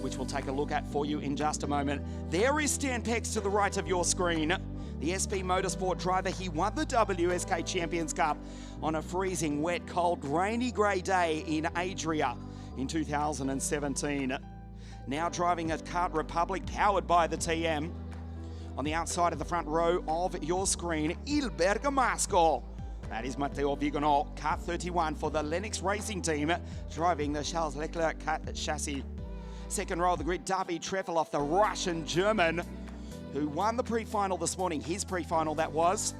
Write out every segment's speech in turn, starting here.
which we'll take a look at for you in just a moment. There is Stan Pex to the right of your screen. The SP Motorsport driver, he won the WSK Champions Cup on a freezing, wet, cold, rainy grey day in Adria in 2017. Now driving a Kart Republic powered by the TM. On the outside of the front row of your screen, Il Bergamasco. That is Matteo Vigonò, Kart 31 for the Lennox Racing Team, driving the Charles Leclerc chassis. Second row of the grid, David Trefeloff, the Russian-German, who won the pre-final this morning. His pre-final, that was.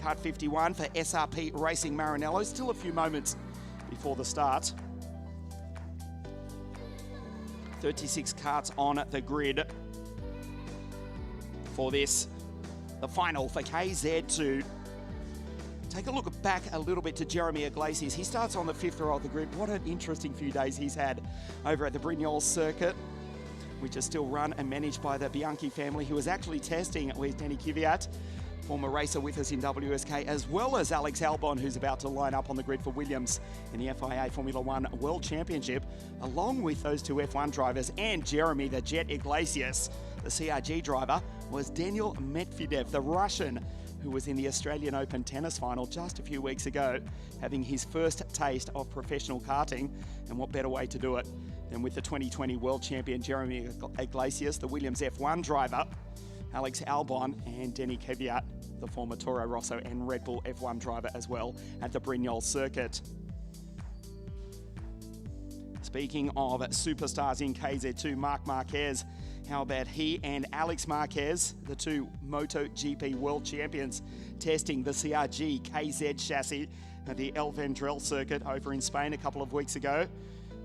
Kart 51 for SRP Racing Maranello. Still a few moments before the start. 36 karts on the grid for this, the final for KZ2. Take a look back a little bit to Jeremy Iglesias. He starts on the 5th row of the grid. What an interesting few days he's had over at the Brignoles circuit, which is still run and managed by the Bianchi family, who was actually testing with Danny Kvyat, former racer with us in WSK, as well as Alex Albon, who's about to line up on the grid for Williams in the FIA Formula One World Championship, along with those two F1 drivers. And Jeremy the Jet Iglesias, the CRG driver, was Daniel Medvedev, the Russian, who was in the Australian Open tennis final just a few weeks ago, having his first taste of professional karting. And what better way to do it than with the 2020 world champion Jeremy Iglesias, the Williams F1 driver, Alex Albon, and Danny Kvyat, the former Toro Rosso and Red Bull F1 driver as well, at the Brignoles circuit. Speaking of superstars in KZ2, Marc Marquez, how about he and Alex Marquez, the two MotoGP world champions, testing the CRG KZ chassis at the El Vendrell circuit over in Spain a couple of weeks ago.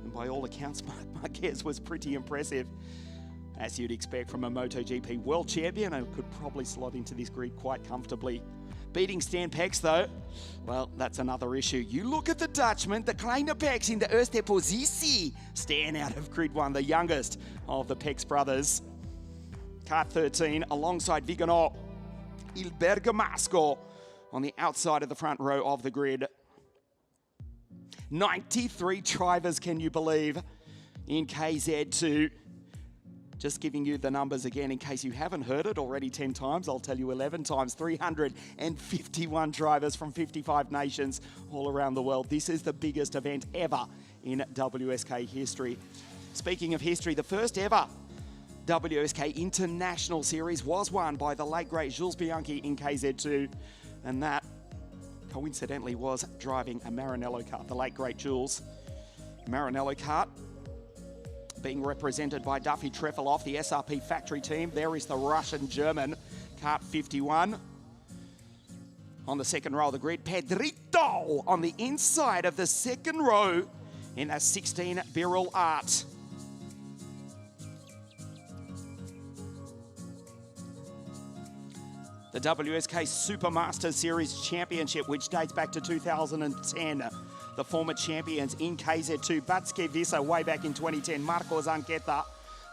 And by all accounts, Marc Marquez was pretty impressive, as you'd expect from a MotoGP world champion, and could probably slot into this grid quite comfortably. Beating Stan Pex, though, well, that's another issue. You look at the Dutchman, the kleine Pex in the eerste positie. Stan out of grid 1, the youngest of the Pex brothers. Kart 13 alongside Vigonò, Il Bergamasco on the outside of the front row of the grid. 93 drivers, can you believe, in KZ2. Just giving you the numbers again in case you haven't heard it already 10 times. I'll tell you 11 times. 351 drivers from 55 nations all around the world. This is the biggest event ever in WSK history. Speaking of history, the first ever WSK International Series was won by the late great Jules Bianchi in KZ2. And that, coincidentally, was driving a Maranello kart, the late great Jules. Maranello kart being represented by Duffy Trefeloff, the SRP factory team. There is the Russian-German, Kart 51. On the second row of the grid, Pedrito on the inside of the second row in a 16 Birol Art. The WSK Supermaster Series Championship, which dates back to 2010. The former champions in KZ2, Batske Visa way back in 2010, Marco Zanchetta,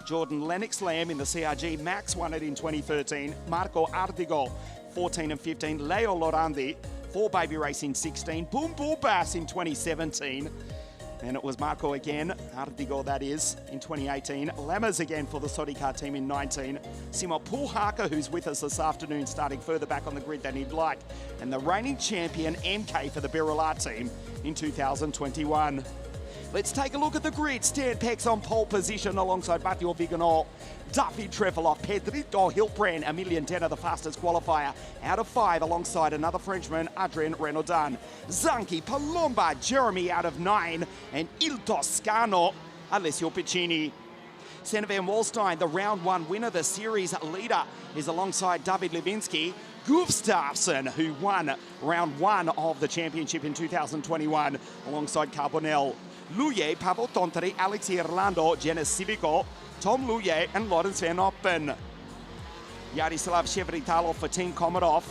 Jordan Lennox Lamb in the CRG, Max won it in 2013, Marco Ardigo 14 and 15, Leo Lorandi, 4Baby Racing 16, Boom Boom Bass in 2017, and it was Marco again, Ardigo that is, in 2018, Lammers again for the Sodicar team in 19, Simo Pulhaka, who's with us this afternoon, starting further back on the grid than he'd like, and the reigning champion MK for the Birolart team in 2021. Let's take a look at the grid. Stan Pex on pole position alongside Matteo Vigonò, Duffy Trefeloff, Pedrito Hilpren, Emilian Tenner, the fastest qualifier out of 5, alongside another Frenchman, Adrien Renaudin. Zanchi, Palomba, Jeremy out of 9, and Il Toscano, Alessio Piccini. Senna van Wallstein, the round 1 winner, the series leader, is alongside David Levinsky. Gustafsson, who won round 1 of the championship in 2021, alongside Carbonell. Luye, Pavel Tontari, Alexi Orlando, Jenna Civico, Tom Luye, and Lawrence Van Oppen. Yarislav Shevritalov for Team Komarov.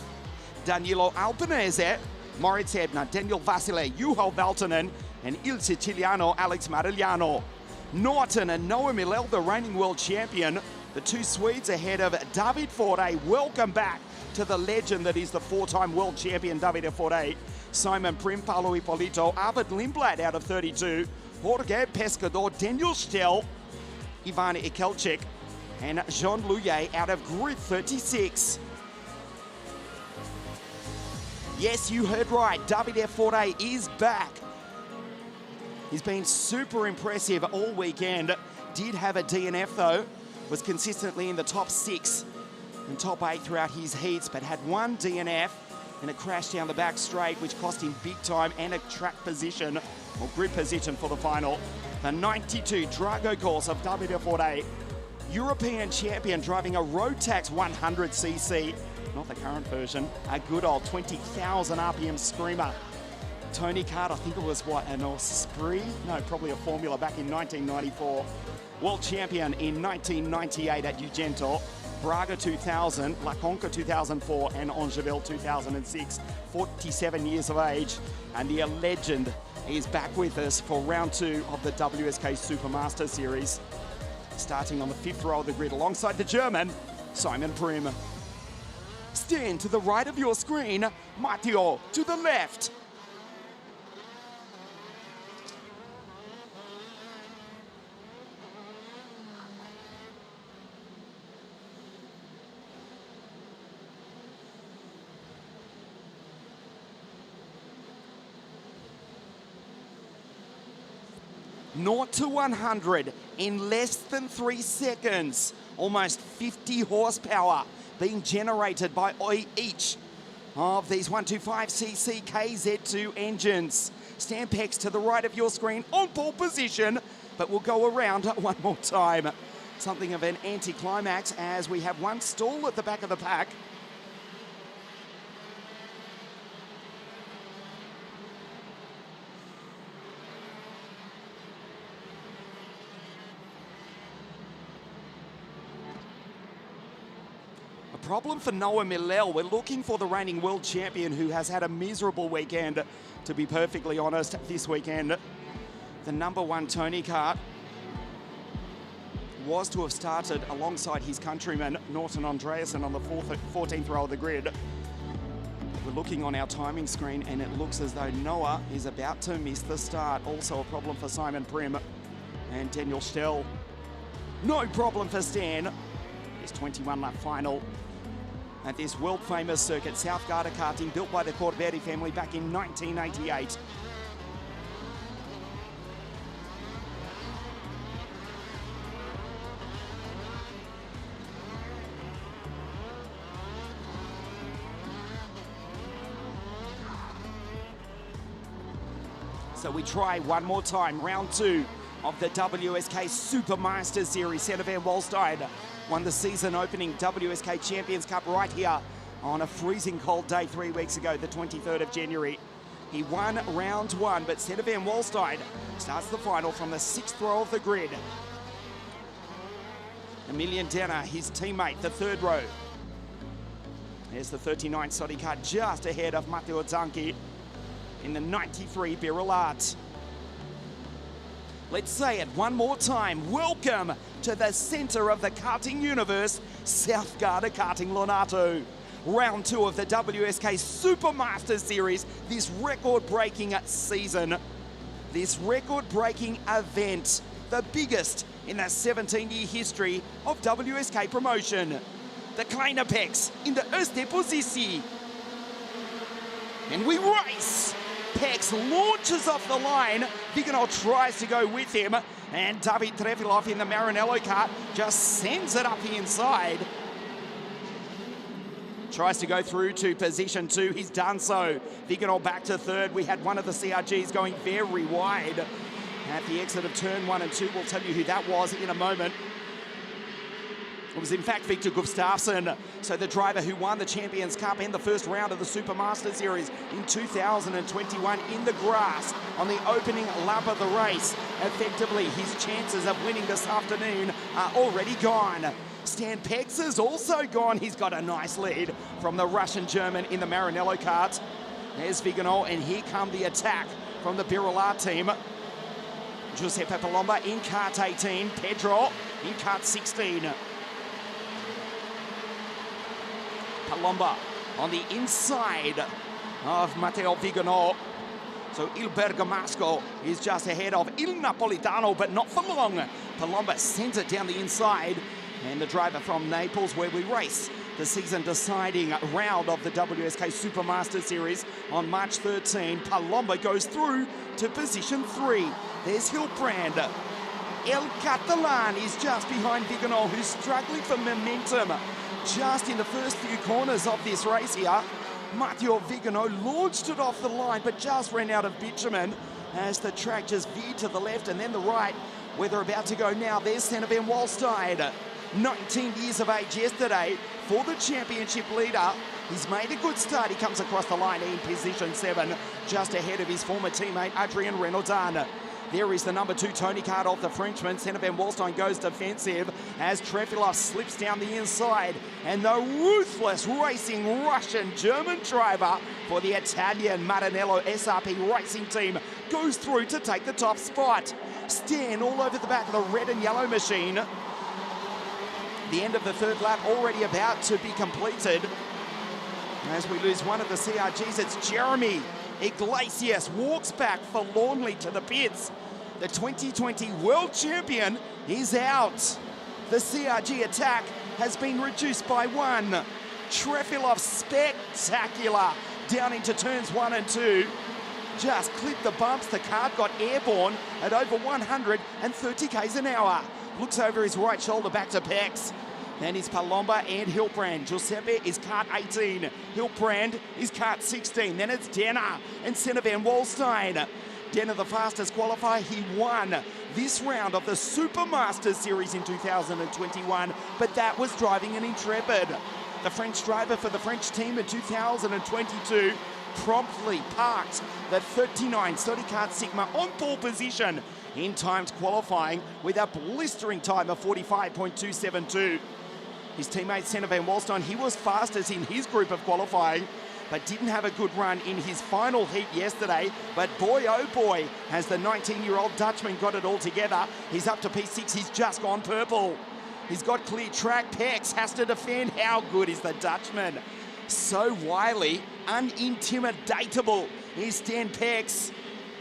Danilo Albanese, Moritz Ebner, Daniel Vasile, Juho Valtonen, and Il Siciliano, Alex Marigliano. Norton and Noah Millell, the reigning world champion. The two Swedes ahead of David Forte. Welcome back to the legend that is the 4-time world champion Davide Forte. Simon Prim, Paolo Ippolito, Arvid Lindblad out of 32, Jorge Pescador, Daniel Stell, Ivan Ikelchik, and Jean Louillet out of grid 36. Yes, you heard right, Davide Forte is back. He's been super impressive all weekend. Did have a DNF though, was consistently in the top 6 and top 8 throughout his heats, but had one DNF and a crash down the back straight, which cost him big time and a track position, or grid position for the final. The 92 Drago course of Davide Forte, European champion, driving a road tax 100cc, not the current version, a good old 20,000 RPM screamer. Tony Kart, I think it was what, an Osprey? No, probably a Formula back in 1994. World champion in 1998 at Ugento, Braga 2000, La Conca 2004, and Angeville 2006. 47 years of age, and the legend is back with us for round 2 of the WSK Supermaster Series. Starting on the 5th row of the grid alongside the German, Simon Prim. Stand to the right of your screen, Matteo to the left. Naught to 100 in less than 3 seconds. Almost 50 horsepower being generated by each of these 125cc KZ2 engines. Stampex to the right of your screen on pole position, but we'll go around one more time. Something of an anticlimax as we have one stall at the back of the pack. Problem for Noah Millel. We're looking for the reigning world champion who has had a miserable weekend, to be perfectly honest, this weekend. The number 1 Tony Kart was to have started alongside his countryman, Norton Andreasen, on the 14th row of the grid. We're looking on our timing screen and it looks as though Noah is about to miss the start. Also a problem for Simon Prim and Daniel Stell. No problem for Stan. His 21-lap final at this world-famous circuit, South Garda karting, built by the Corberti family back in 1988. So we try one more time, round 2 of the WSK Supermaster Series. Setter van Wolstein won the season opening WSK Champions Cup right here on a freezing cold day 3 weeks ago, the 23rd of January. He won round 1, but Setter van Wolstein starts the final from the 6th row of the grid. Emilian Denner, his teammate, the 3rd row. There's the 39 Sodi car just ahead of Matteo Zanchi in the 93 Birolart. Let's say it one more time. Welcome to the center of the karting universe, South Garda Karting Lonato. Round 2 of the WSK Supermaster Series, this record-breaking season, this record-breaking event, the biggest in the 17-year history of WSK promotion. The Kleine Pex in the erste Position. And we race. Pex launches off the line. Viganò tries to go with him, and David Trefilov in the Maranello kart just sends it up the inside. Tries to go through to position 2. He's done so. Viganò back to 3rd. We had one of the CRGs going very wide at the exit of turn 1 and 2. We'll tell you who that was in a moment. It was in fact Victor Gustafsson, so the driver who won the Champions Cup in the first round of the Supermaster Series in 2021 in the grass on the opening lap of the race. Effectively, his chances of winning this afternoon are already gone. Stan Pex is also gone. He's got a nice lead from the Russian-German in the Maranello kart. There's Viganò, and here come the attack from the Birolart team. Giuseppe Palomba in kart 18, Pedro in kart 16. Palomba on the inside of Matteo Viganò. So Il Bergamasco is just ahead of Il Napolitano, but not for long. Palomba sends it down the inside. And the driver from Naples, where we race the season-deciding round of the WSK Supermaster Series on March 13. Palomba goes through to position 3. There's Hilbrand. El Catalan is just behind Viganò, who's struggling for momentum just in the first few corners of this race here. Matteo Viganò launched it off the line, but just ran out of bitumen as the track just veered to the left and then the right, where they're about to go now. There's Senneven Wallstein. 19 years of age yesterday for the championship leader. He's made a good start. He comes across the line in position 7, just ahead of his former teammate Adrien Renaudin. There is the number 2 Tony Card off the Frenchman. Senneven Wallstein goes defensive as Trefilov slips down the inside. And the ruthless racing Russian-German driver for the Italian Maranello SRP racing team goes through to take the top spot. Stan all over the back of the red and yellow machine. The end of the third lap already about to be completed. As we lose one of the CRGs, it's Jeremy Iglesias walks back forlornly to the pits. The 2020 world champion is out. The CRG attack has been reduced by 1. Trefilov spectacular down into turns 1 and 2. Just clipped the bumps. The card got airborne at over 130 k's an hour. Looks over his right shoulder back to Pex. Then it's Palomba and Hilbrand. Giuseppe is kart 18. Hilbrand is kart 16. Then it's Denner and Senneven Wallstein. Denner, the fastest qualifier. He won this round of the Supermaster Series in 2021, but that was driving an Intrepid. The French driver for the French team in 2022 promptly parked the 39 Study Kart Sigma on pole position in timed qualifying with a blistering time of 45.272. His teammate Senneven Wallstein, he was fastest in his group of qualifying, but didn't have a good run in his final heat yesterday. But boy, oh boy, has the 19-year-old Dutchman got it all together. He's up to P6, he's just gone purple. He's got clear track. Pex has to defend. How good is the Dutchman? So wily, unintimidatable is Stan Pex.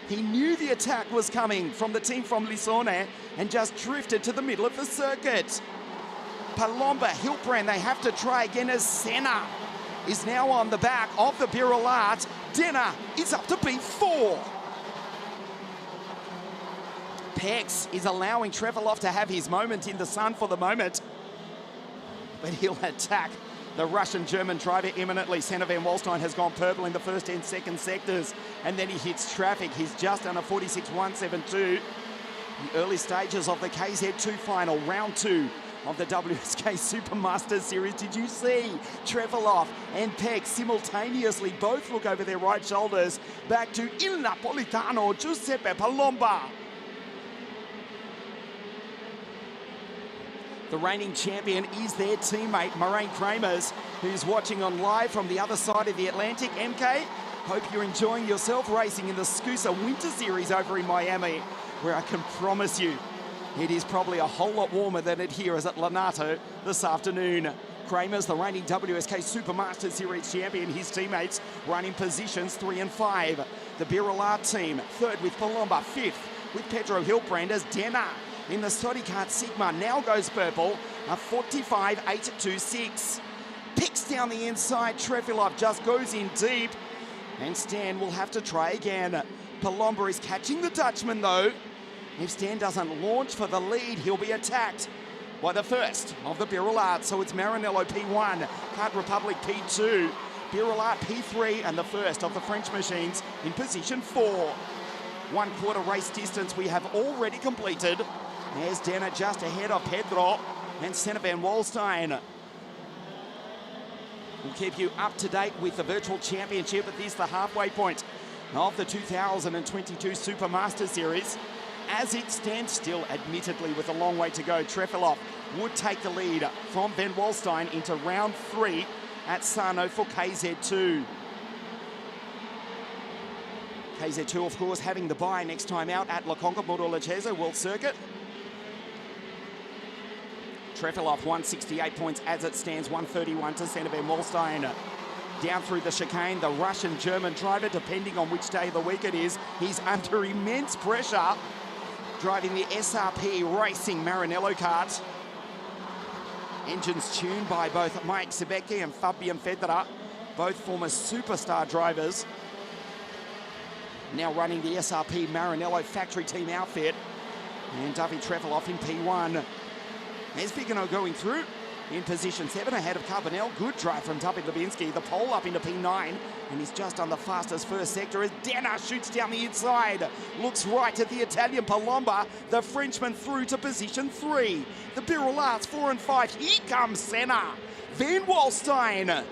He knew the attack was coming from the team from Lissone and just drifted to the middle of the circuit. Palomba, Hilbrand, they have to try again as Senna is now on the back of the Birolart. Denner is up to P4. Pex is allowing Trefilov to have his moment in the sun for the moment, but he'll attack the Russian-German driver imminently. Senneven Wallstein has gone purple in the first and second sectors, and then he hits traffic. He's just under 46.172. The early stages of the KZ2 final, round 2 of the WSK Supermaster Series. Did you see Trefilov and Pex simultaneously both look over their right shoulders back to Il Napolitano, Giuseppe Palomba? The reigning champion is their teammate, Moraine Kramers, who's watching on live from the other side of the Atlantic. MK, hope you're enjoying yourself racing in the SKUSA Winter Series over in Miami, where I can promise you it is probably a whole lot warmer than it here is at Lonato this afternoon. Kramers, the reigning WSK Supermaster Series champion, his teammates running positions 3 and 5. The Birolart team, 3rd with Palomba, 5th with Pedro Hilbrand as Denner in the Study Kart Sigma now goes purple, a 45.826. Picks down the inside, Trefilov just goes in deep, and Stan will have to try again. Palomba is catching the Dutchman though. If Stan doesn't launch for the lead, he'll be attacked by the first of the Birolart. So it's Maranello P1, Kart Republic P2, Birolart P3, and the first of the French machines in position 4. 1/4 race distance we have already completed. There's Denner just ahead of Pedro and Senneven Wallstein. We'll keep you up to date with the virtual championship at this, the halfway point of the 2022 Supermaster Series. As it stands still, admittedly, with a long way to go, Trefilov would take the lead from Ben Wallstein into round 3 at Sarno for KZ2. KZ2, of course, having the bye next time out at La Conca Modolacese World Circuit. Trefilov 168 points as it stands, 131 to Senneven Wallstein. Down through the chicane, the Russian-German driver, depending on which day of the week it is, he's under immense pressure. driving the SRP Racing Maranello kart. Engines tuned by both Mike Sebecki and Fabian Federer, both former superstar drivers. Now running the SRP Maranello factory team outfit. And David Trefeloff in P1. There's Vigano going through in position 7 ahead of Carbonell. Good drive from David Lubinski. The pole up into P9, and he's just on the fastest first sector as Denner shoots down the inside. Looks right at the Italian Palomba. The Frenchman through to position 3. The Birolats 4 and 5. Here comes Senna. Van Wallstein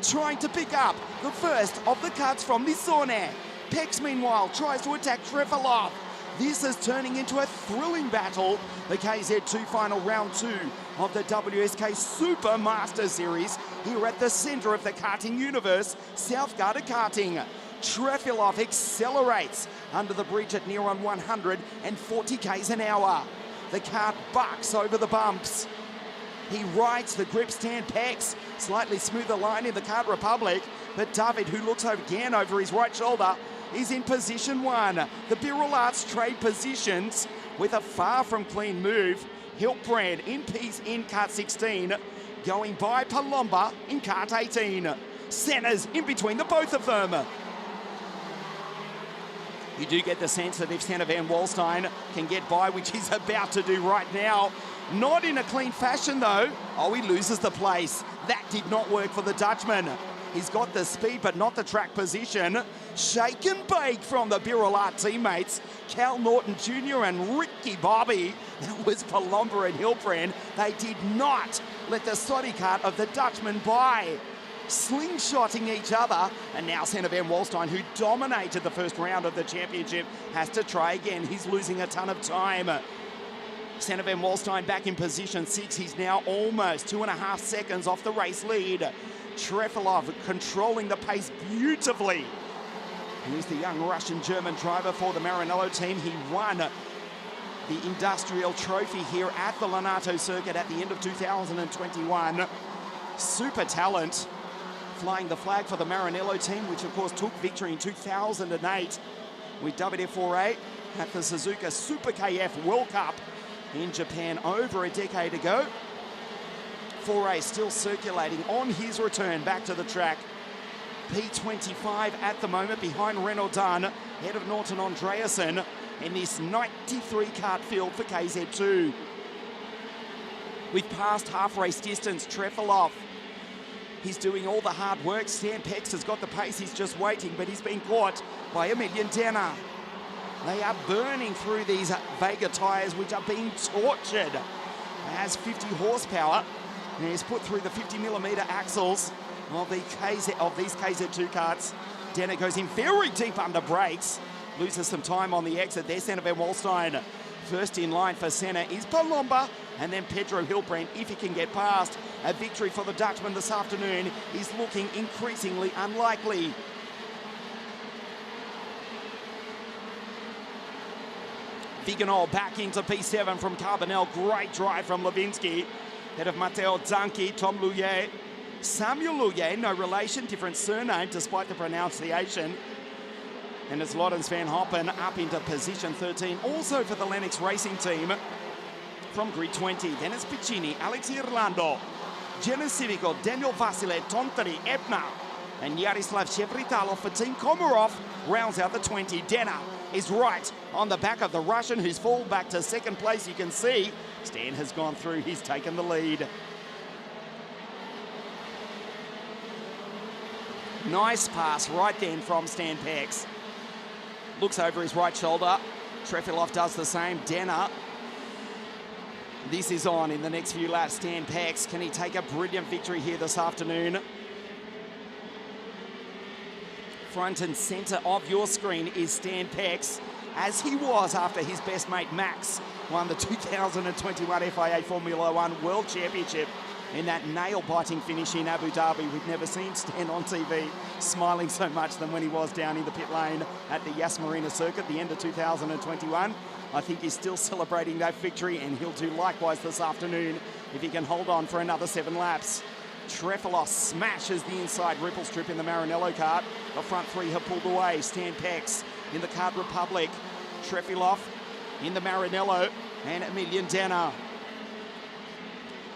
trying to pick up the first of the cuts from the zone. Pex, meanwhile, tries to attack Trefeloff. This is turning into a thrilling battle. The KZ2 final round 2 of the WSK Super Master Series here at the centre of the karting universe, South Garda Karting. Trefeloff accelerates under the bridge at near on 140 k's an hour. The kart bucks over the bumps. He rides the grip stand Pex, slightly smoother line in the Kart Republic, but David, who looks again over his right shoulder, is in position 1. The Birolats trade positions with a far from clean move. Hiltbrand in kart 16, going by Palomba in kart 18. Senna's in between the both of them. You do get the sense that if Senna Van Wallstein can get by, which he's about to do right now, not in a clean fashion though. Oh, he loses the place. That did not work for the Dutchman. He's got the speed, but not the track position. Shake and bake from the Birolat teammates. Cal Norton Jr. and Ricky Bobby. That was Palomba and Hiltbrand. They did not let the soddy kart of the Dutchman by. Slingshotting each other. And now Senna Van Wallstein, who dominated the first round of the championship, has to try again. He's losing a ton of time. Senna Van Wallstein back in position 6. He's now almost 2.5 seconds off the race lead. Trefeloff controlling the pace beautifully. He's the young Russian-German driver for the Maranello team. He won the Industrial Trophy here at the Lonato circuit at the end of 2021. Super talent, flying the flag for the Maranello team, which of course took victory in 2008 with WF4A at the Suzuka Super KF World Cup in Japan over a decade ago. 4A still circulating on his return back to the track. P25 at the moment behind Renault Dunn, head of Norton Andreasen in this 93 kart field for KZ2. With past half race distance, Trefeloff, he's doing all the hard work. Stan Pex has got the pace, he's just waiting, but he's been caught by Emilian Denner. They are burning through these Vega tyres, which are being tortured. It has 50 horsepower. And he's put through the 50mm axles of these KZ2 karts. Denner goes in very deep under brakes. Loses some time on the exit. There's Senna Van Wallstein. First in line for Senna is Palomba. And then Pedro Hiltbrand, if he can get past. A victory for the Dutchman this afternoon is looking increasingly unlikely. Viganol back into P7 from Carbonell. Great drive from Levinsky. Head of Matteo Zanchi, Tom Louillet. Samuel Louillet, no relation, different surname despite the pronunciation. And it's Loddens Van Hoppen up into position 13, also for the Lennox Racing team from grid 20. Then it's Piccini, Alex Irlando, Jenna Civico, Daniel Vasile, Tontari, Ebner, and Yaroslav Shevritalov for Team Komarov rounds out the 20. Denner is right on the back of the Russian, who's fallen back to second place. You can see Stan has gone through, he's taken the lead. Nice pass right then from Stan Pex. Looks over his right shoulder. Trefeloff does the same. Denner. This is on in the next few laps. Stan Pex, can he take a brilliant victory here this afternoon? Front and centre of your screen is Stan Pex, as he was after his best mate Max won the 2021 FIA Formula One World Championship in that nail-biting finish in Abu Dhabi. We've never seen Stan on TV smiling so much than when he was down in the pit lane at the Yas Marina circuit, the end of 2021. I think he's still celebrating that victory, and he'll do likewise this afternoon if he can hold on for another 7 laps. Trefeloff smashes the inside ripple strip in the Maranello kart. The front 3 have pulled away. Stan Pex in the Kart Republic. Trefeloff in the Maranello and Emilian Denner.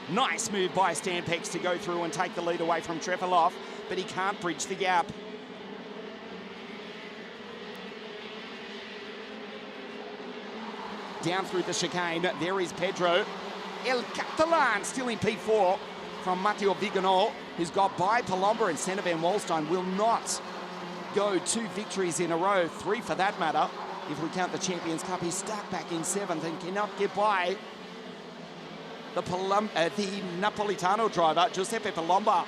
Nice move by Stanpex to go through and take the lead away from Trefilov, but he can't bridge the gap. Down through the chicane, there is Pedro. El Catalan still in P4 from Matteo Viganò, who's got by Palomba, and Senna Van Wallstein will not go 2 victories in a row, 3 for that matter. If we count the Champions Cup, he's stuck back in 7th and cannot get by the Napolitano driver, Giuseppe Palomba.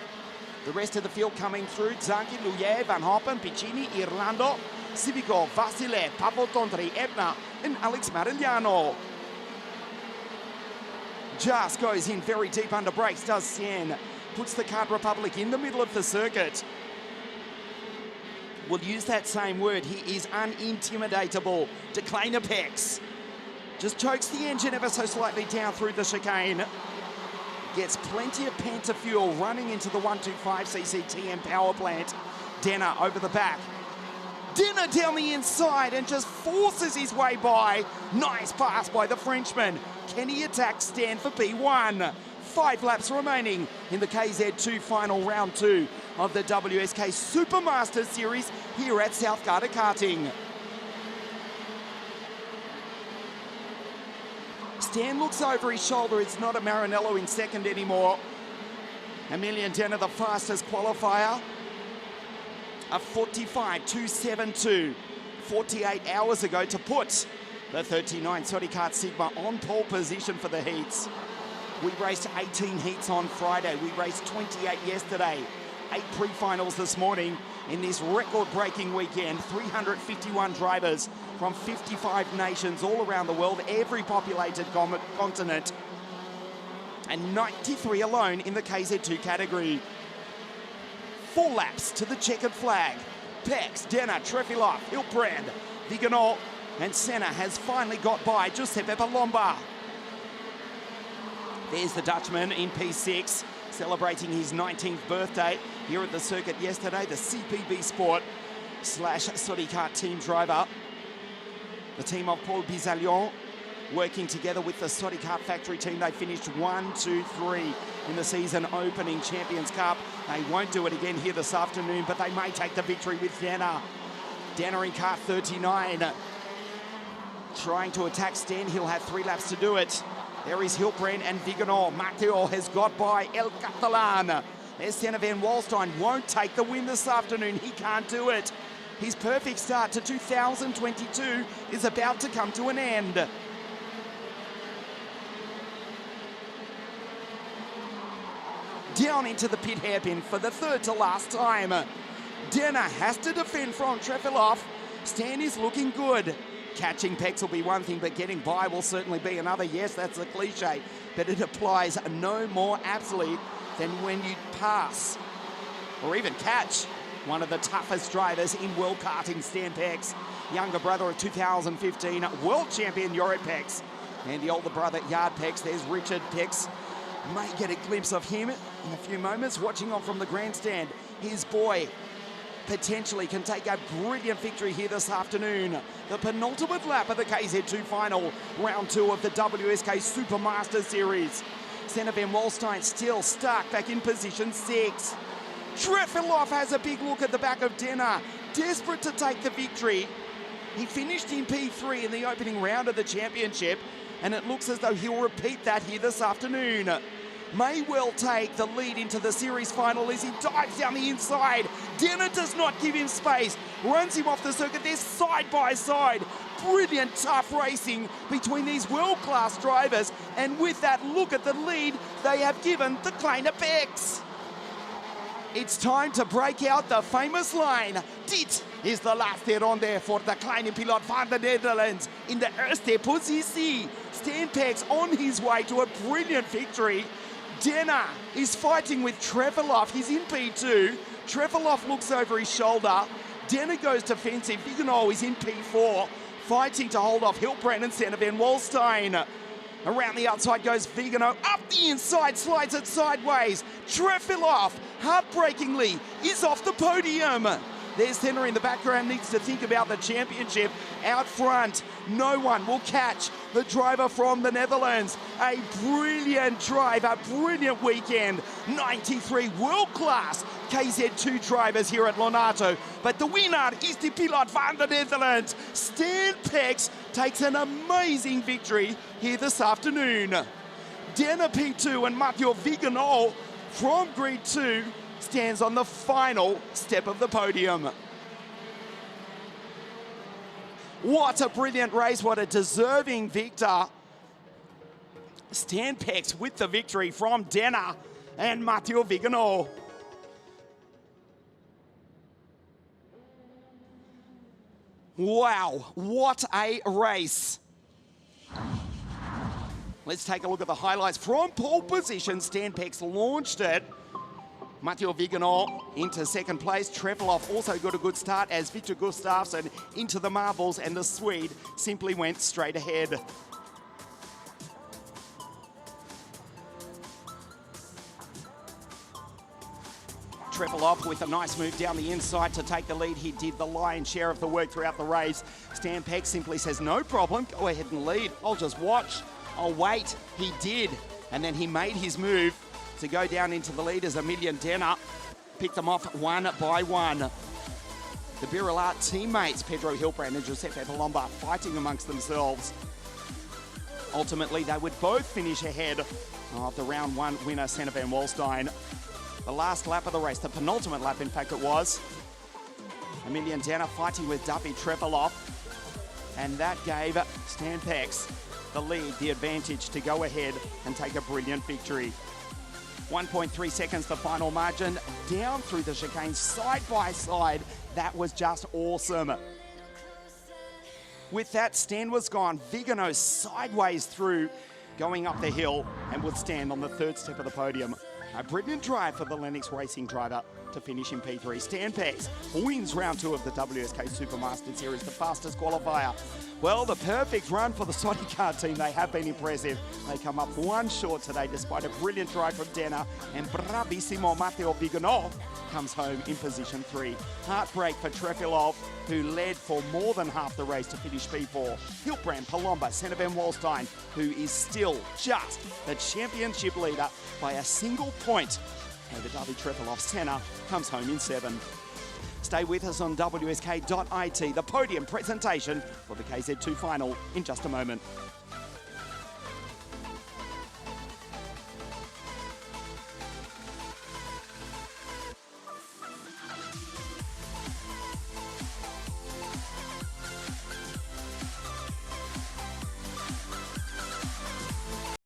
The rest of the field coming through: Zanchi, Luye, Van Hoppen, Piccini, Irlando, Civico, Vasile, Pablo Tondri, Ebner, and Alex Marigliano. Just goes in very deep under brakes, does Sien. Puts the Card Republic in the middle of the circuit. We'll use that same word. He is unintimidatable. Declaimer Pex just chokes the engine ever so slightly down through the chicane. Gets plenty of Penta fuel running into the 125cc TM power plant. Denner over the back. Denner down the inside and just forces his way by. Nice pass by the Frenchman. Can he attack Stan for P1? 5 laps remaining in the KZ2 final round 2 of the WSK Supermaster Series here at South Garda Karting. Stan looks over his shoulder. It's not a Maranello in second anymore. Emilian Denner, the fastest qualifier. A 45.272 48 hours ago to put the 39 Sodicart Sigma on pole position for the heats. We raced 18 heats on Friday. We raced 28 yesterday. 8 pre-finals this morning in this record-breaking weekend. 351 drivers from 55 nations all around the world, every populated continent, and 93 alone in the KZ2 category. 4 laps to the checkered flag. Pex, Denner, Trefilov, Hilbrand, Viganò, and Senna has finally got by Giuseppe Palomba. There's the Dutchman in P6, celebrating his 19th birthday here at the circuit yesterday. The CPB Sport / Sodicart team driver. The team of Paul Bizalion working together with the Sodicart factory team. They finished 1, 2, 3 in the season opening Champions Cup. They won't do it again here this afternoon, but they may take the victory with Denner. Denner in car 39. Trying to attack Stan. He'll have 3 laps to do it. There is Hilbrand and Viganò. Matteo has got by El Catalan. There's Senna Van Wallstein. Won't take the win this afternoon. He can't do it. His perfect start to 2022 is about to come to an end. Down into the pit hairpin for the 3rd to last time. Denner has to defend from Trefilov. Stan is looking good. Catching Pex will be one thing, but getting by will certainly be another. Yes, that's a cliche, but it applies no more absolutely than when you pass or even catch one of the toughest drivers in world karting, Stan Pex, younger brother of 2015 world champion Joret Pex, and the older brother Yard Pex. There's Richard Pex. May get a glimpse of him in a few moments, watching on from the grandstand. His boy potentially can take a brilliant victory here this afternoon. The penultimate lap of the KZ2 final, round 2 of the WSK Supermaster Series. Senna Van Wallstein still stuck back in position 6. Trefilov has a big look at the back of Denner, desperate to take the victory. He finished in P3 in the opening round of the championship, and it looks as though he'll repeat that here this afternoon. May well take the lead into the series final as he dives down the inside. Denner does not give him space, runs him off the circuit. They're side by side. Brilliant, tough racing between these world-class drivers, and with that look at the lead, they have given the Kleine Pex. It's time to break out the famous line. Dit is the laatste ronde for the kleine pilot van the Netherlands in the eerste positie. Stan Pex on his way to a brilliant victory. Denner is fighting with Trefilov. He's in P2. Trefilov looks over his shoulder. Denner goes defensive. Viganò is in P4, fighting to hold off Hilbrand and Senna Van Wallstein. Around the outside goes Viganò. Up the inside, slides it sideways. Trefilov, heartbreakingly, is off the podium. There's Senna in the background, needs to think about the championship. Out front, No one will catch the driver from the Netherlands. A brilliant drive, a brilliant weekend. 93 world-class KZ2 drivers here at Lonato. But the winner is the pilot van the Netherlands. Stan Pex takes an amazing victory here this afternoon. Denner P2 and Mathieu Viganol from Grid 2 stands on the final step of the podium. What a brilliant race, what a deserving victor. Stan Pex with the victory from Denner and Mathieu Viganol. Wow, what a race. Let's take a look at the highlights. From pole position, Stan Pex launched it. Mathieu Viganol into second place. Trevelov also got a good start as Victor Gustafsson into the marbles, and the Swede simply went straight ahead. Trevelov with a nice move down the inside to take the lead. He did the lion's share of the work throughout the race. Stan Pex simply says, no problem, go ahead and lead. I'll just watch, I'll wait. He did, and then he made his move to go down into the lead as Emilian Denner picked them off one by one. The Birillard teammates, Pedro Hilbrand and Giuseppe Palomba, fighting amongst themselves. Ultimately, they would both finish ahead of the round one winner, Senna van Walstein. The last lap of the race, the penultimate lap, in fact, it was. Emilian Denner fighting with Duffy Trevelov, and that gave Stan Pex the lead, the advantage to go ahead and take a brilliant victory. 1.3 seconds the final margin, down through the chicane, side by side. That was just awesome. With that, Stan was gone. Viganol sideways through, going up the hill, and would stand on the third step of the podium. A brilliant drive for the Lennox Racing driver to finish in P3. Stan Pex wins round 2 of the WSK Supermaster Series, the fastest qualifier. Well, the perfect run for the Sonic Car team. They have been impressive. They come up one short today despite a brilliant drive from Denner, and bravissimo Mathieu Viganol comes home in position 3. Heartbreak for Trefilov, who led for more than half the race to finish P4. Hilbrand, Palomba, Senna van Walstein, who is still just the championship leader by a single point over Davi Trefilov. Senna comes home in 7. Stay with us on WSK.it, the podium presentation for the KZ2 final in just a moment.